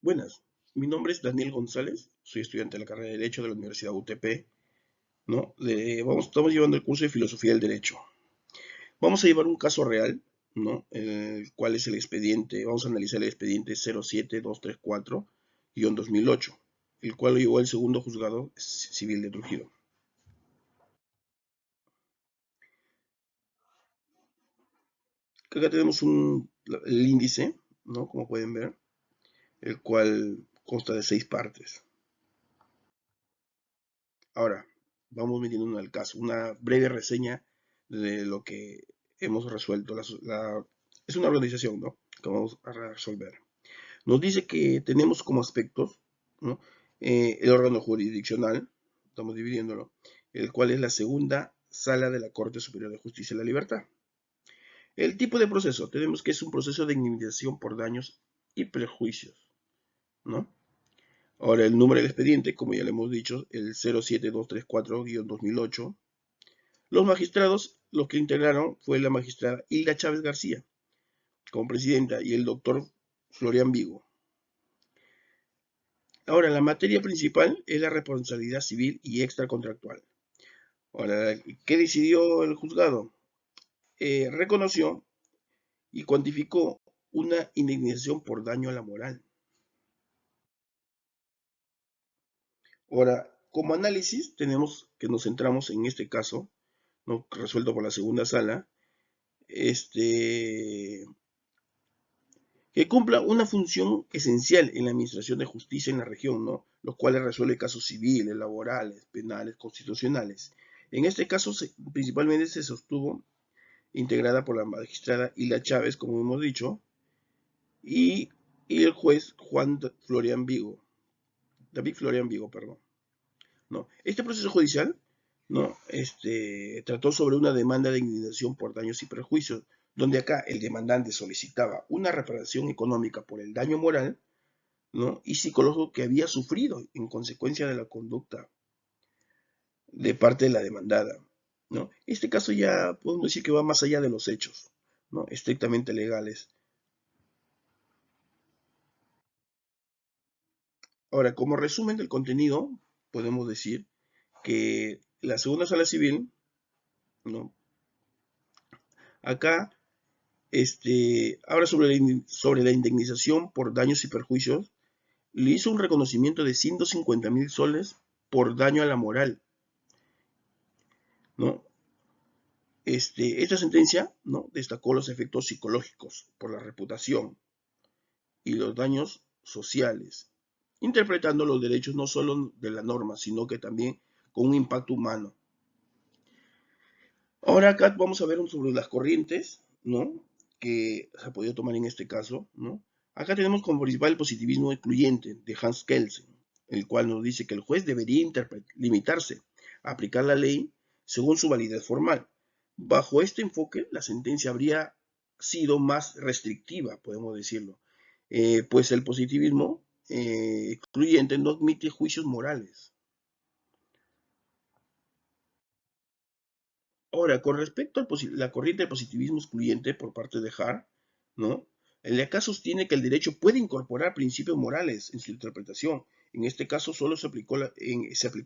Buenas, mi nombre es Daniel González, soy estudiante de la carrera de Derecho de la Universidad UTP, ¿no? Estamos llevando el curso de Filosofía del Derecho. Vamos a llevar un caso real, ¿no? El cual es el expediente, vamos a analizar el expediente 07234-2008, el cual lo llevó el segundo juzgado civil de Trujillo. Acá tenemos el índice, ¿no? Como pueden ver, el cual consta de 6 partes. Ahora, vamos metiéndonos al caso. Una breve reseña de lo que hemos resuelto. Es una organización, ¿no? Que vamos a resolver. Nos dice que tenemos como aspectos, ¿no? El órgano jurisdiccional, estamos dividiéndolo, el cual es la segunda sala de la Corte Superior de Justicia de la Libertad. El tipo de proceso, tenemos que es un proceso de indemnización por daños y perjuicios, ¿no? Ahora, el número del expediente, como ya le hemos dicho, el 07234-2008. Los magistrados, los que integraron, fue la magistrada Hilda Chávez García como presidenta y el doctor Florian Vigo. Ahora, la materia principal es la responsabilidad civil y extracontractual. Ahora, ¿qué decidió el juzgado? Reconoció y cuantificó una indemnización por daño a la moral. Ahora, como análisis, tenemos que nos centramos en este caso, ¿no? Resuelto por la segunda sala, que cumpla una función esencial en la administración de justicia en la región, ¿no? Los cuales resuelve casos civiles, laborales, penales, constitucionales. En este caso, principalmente se sostuvo integrada por la magistrada Hilda Chávez, como hemos dicho, y, y el juez David Florian Vigo, perdón. ¿No? Este proceso judicial, ¿no? Trató sobre una demanda de indemnización por daños y perjuicios, donde acá el demandante solicitaba una reparación económica por el daño moral, ¿no? Y psicológico que había sufrido en consecuencia de la conducta de parte de la demandada, ¿no? Este caso ya podemos decir que va más allá de los hechos, ¿no? Estrictamente legales. Ahora, como resumen del contenido, podemos decir que la segunda sala civil, ¿no? Acá habla sobre la indemnización por daños y perjuicios, le hizo un reconocimiento de 150.000 soles por daño a la moral, ¿no? Esta sentencia, ¿no? Destacó los efectos psicológicos por la reputación y los daños sociales, interpretando los derechos no solo de la norma, sino que también con un impacto humano. Ahora acá vamos a ver sobre las corrientes, ¿no? Que se ha podido tomar en este caso, ¿no? Acá tenemos como principal el positivismo excluyente de Hans Kelsen, el cual nos dice que el juez debería limitarse a aplicar la ley según su validez formal. Bajo este enfoque, la sentencia habría sido más restrictiva, podemos decirlo, pues el positivismo excluyente no admite juicios morales. Ahora, con respecto a la corriente de positivismo excluyente por parte de Hart, ¿no? El acá sostiene que el derecho puede incorporar principios morales en su interpretación. En este caso solo se aplicó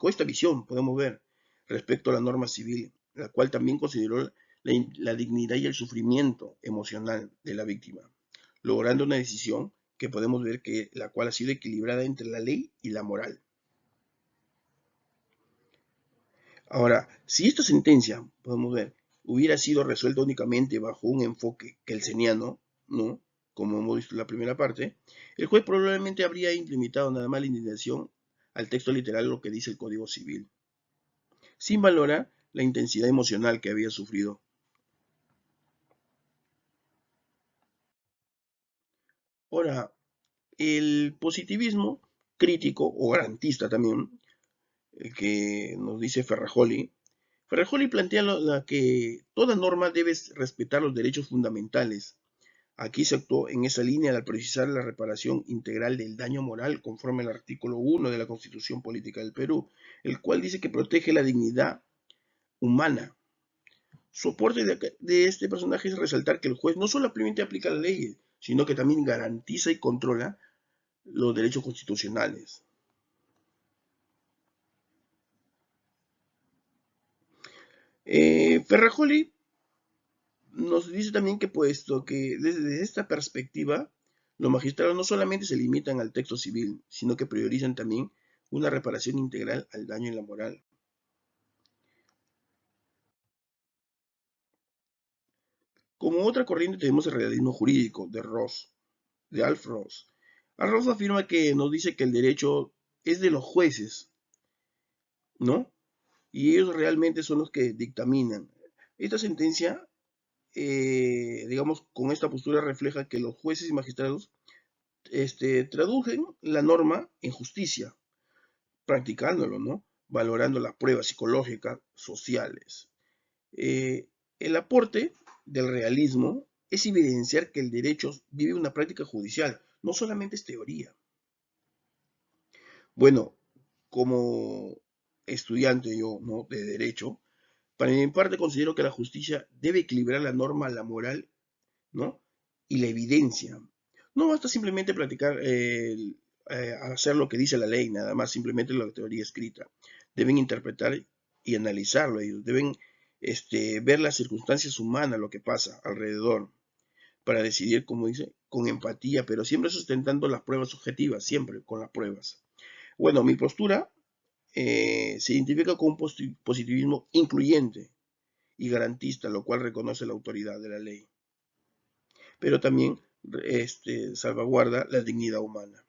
esta visión, podemos ver, respecto a la norma civil, la cual también consideró la dignidad y el sufrimiento emocional de la víctima, logrando una decisión que podemos ver que la cual ha sido equilibrada entre la ley y la moral. Ahora, si esta sentencia, podemos ver, hubiera sido resuelta únicamente bajo un enfoque kelseniano, ¿no? Como hemos visto en la primera parte, el juez probablemente habría limitado nada más la indemnización al texto literal, lo que dice el Código Civil, sin valorar la intensidad emocional que había sufrido. Ahora, el positivismo crítico o garantista también, el que nos dice Ferrajoli plantea que toda norma debe respetar los derechos fundamentales. Aquí se actuó en esa línea al precisar la reparación integral del daño moral conforme al artículo 1 de la Constitución Política del Perú, el cual dice que protege la dignidad humana. Su aporte de este personaje es resaltar que el juez no solamente aplica la ley, sino que también garantiza y controla los derechos constitucionales. Ferrajoli nos dice también que puesto que desde esta perspectiva, los magistrados no solamente se limitan al texto civil, sino que priorizan también una reparación integral al daño en la moral. Como otra corriente tenemos el realismo jurídico de Alf Ross. Alf Ross afirma que nos dice que el derecho es de los jueces, ¿no? Y ellos realmente son los que dictaminan. Esta sentencia, digamos, con esta postura refleja que los jueces y magistrados traducen la norma en justicia, practicándolo, ¿no? Valorando las pruebas psicológicas, sociales. El aporte del realismo es evidenciar que el derecho vive una práctica judicial, no solamente es teoría. Bueno, como estudiante yo, ¿no? De derecho, para mi parte considero que la justicia debe equilibrar la norma, la moral, ¿no? Y la evidencia. No basta simplemente practicar, hacer lo que dice la ley, nada más, simplemente la teoría escrita. Deben interpretar y analizarlo ellos. Deben ver las circunstancias humanas, lo que pasa alrededor, para decidir, como dice, con empatía, pero siempre sustentando las pruebas objetivas, siempre con las pruebas. Bueno, mi postura se identifica con un positivismo incluyente y garantista, lo cual reconoce la autoridad de la ley, pero también salvaguarda la dignidad humana.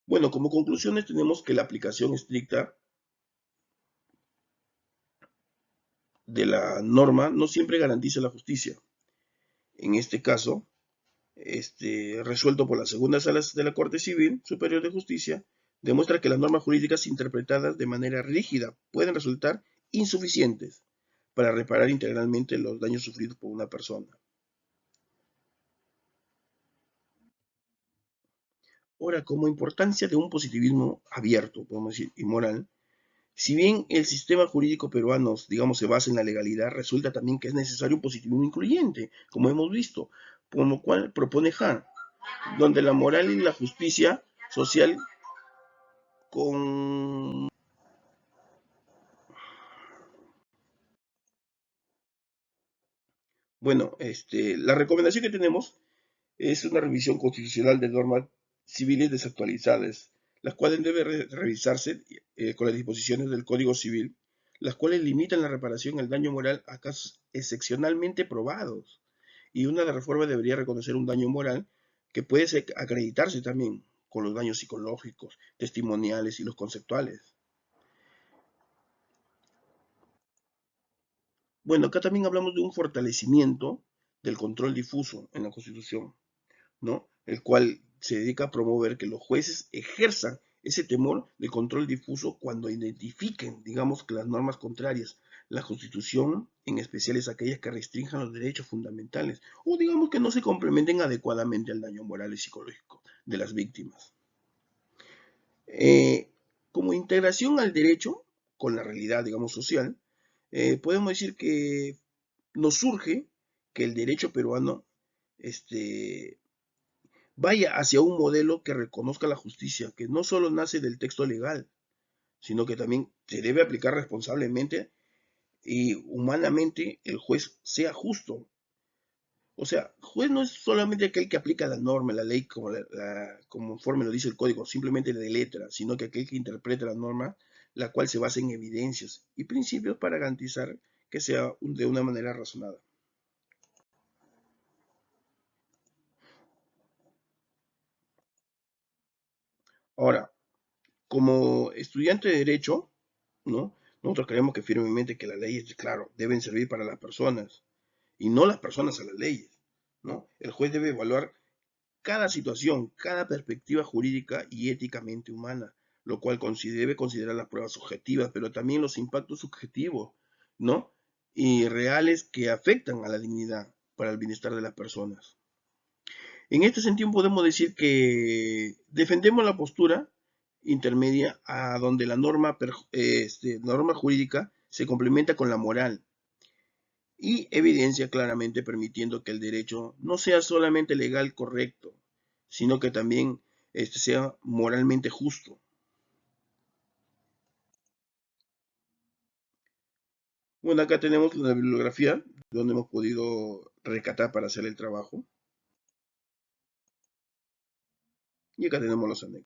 Bueno, como conclusiones tenemos que la aplicación estricta de la norma no siempre garantiza la justicia. En este caso, resuelto por las segundas salas de la Corte Civil Superior de Justicia, demuestra que las normas jurídicas interpretadas de manera rígida pueden resultar insuficientes para reparar integralmente los daños sufridos por una persona. Ahora, como importancia de un positivismo abierto, podemos decir, y moral, si bien el sistema jurídico peruano, digamos, se basa en la legalidad, resulta también que es necesario un positivismo incluyente, como hemos visto, por lo cual propone Han, donde la moral y la justicia social con... Bueno, la recomendación que tenemos es una revisión constitucional de normas civiles desactualizadas, las cuales deben revisarse con las disposiciones del Código Civil, las cuales limitan la reparación al daño moral a casos excepcionalmente probados. Y una de reforma debería reconocer un daño moral que puede acreditarse también con los daños psicológicos, testimoniales y los conceptuales. Bueno, acá también hablamos de un fortalecimiento del control difuso en la Constitución, ¿no? El cual se dedica a promover que los jueces ejerzan ese temor de control difuso cuando identifiquen, digamos, que las normas contrarias, la Constitución, en especial es aquellas que restrinjan los derechos fundamentales, o digamos que no se complementen adecuadamente al daño moral y psicológico de las víctimas. Eh, como integración al derecho con la realidad, digamos, social, podemos decir que nos surge que el derecho peruano vaya hacia un modelo que reconozca la justicia, que no solo nace del texto legal, sino que también se debe aplicar responsablemente y humanamente el juez sea justo. O sea, juez no es solamente aquel que aplica la norma, la ley, conforme lo dice el código, simplemente de letra, sino que aquel que interpreta la norma, la cual se basa en evidencias y principios para garantizar que sea de una manera razonada. Ahora, como estudiante de Derecho, ¿no? Nosotros creemos que firmemente que las leyes, claro, deben servir para las personas y no las personas a las leyes, ¿no? El juez debe evaluar cada situación, cada perspectiva jurídica y éticamente humana, lo cual debe considerar las pruebas objetivas, pero también los impactos subjetivos, ¿no? Y reales que afectan a la dignidad para el bienestar de las personas. En este sentido podemos decir que defendemos la postura intermedia a donde la norma jurídica se complementa con la moral y evidencia claramente permitiendo que el derecho no sea solamente legal correcto, sino que también sea moralmente justo. Bueno, acá tenemos la bibliografía donde hemos podido recatar para hacer el trabajo y acá tenemos los anexos.